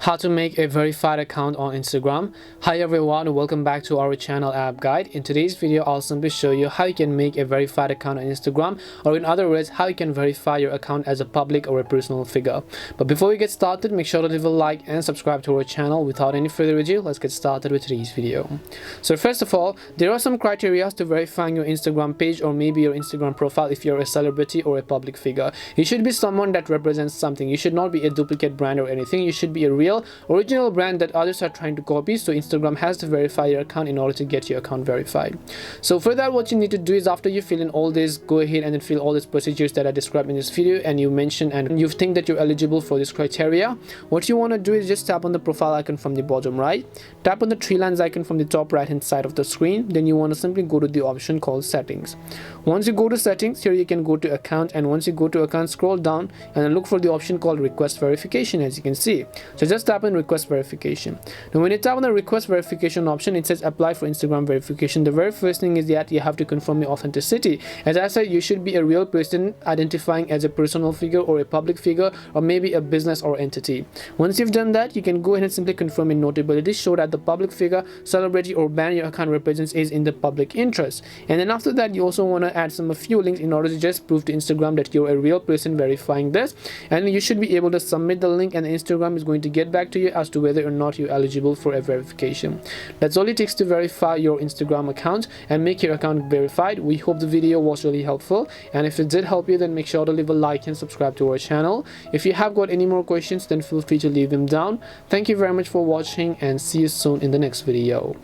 How to make a verified account on Instagram. Hi everyone, welcome back to our channel app guide. In today's video, I'll simply show you how you can make a verified account on Instagram, or in other words, how you can verify your account as a public or a personal figure. But before we get started, make sure to leave a like and subscribe to our channel. Without any further ado, let's get started with today's video. So first of all, there are some criteria to verifying your Instagram page or maybe your Instagram profile if you're a celebrity or a public figure. You should be someone that represents something. You should not be a duplicate brand or anything. You should be a real original brand that others are trying to copy, so Instagram has to verify your account in order to get your account verified. So for that, what you need to do is, after you fill in all this, go ahead and then fill all these procedures that I described in this video, and you mention and you think that you're eligible for this criteria. What you want to do is just tap on the profile icon from the bottom right, tap on the three lines icon from the top right hand side of the screen. Then you want to simply go to the option called settings. Once you go to settings, here you can go to account, and once you go to account, scroll down and then look for the option called request verification. As you can see, so just tap on request verification. Now when you tap on the request verification option, it says apply for Instagram verification. The very first thing is that you have to confirm your authenticity. As I said, you should be a real person identifying as a personal figure or a public figure or maybe a business or entity. Once you've done that, you can go ahead and simply confirm your notability, show that the public figure, celebrity or brand your account represents is in the public interest. And then after that, you also want to add a few links in order to just prove to Instagram that you're a real person verifying this, and you should be able to submit the link, and Instagram is going to get back to you as to whether or not you're eligible for a verification. That's all it takes to verify your Instagram account and make your account verified. We hope the video was really helpful, and if it did help you, then make sure to leave a like and subscribe to our channel. If you have got any more questions, then feel free to leave them down. Thank you very much for watching, and see you soon in the next video.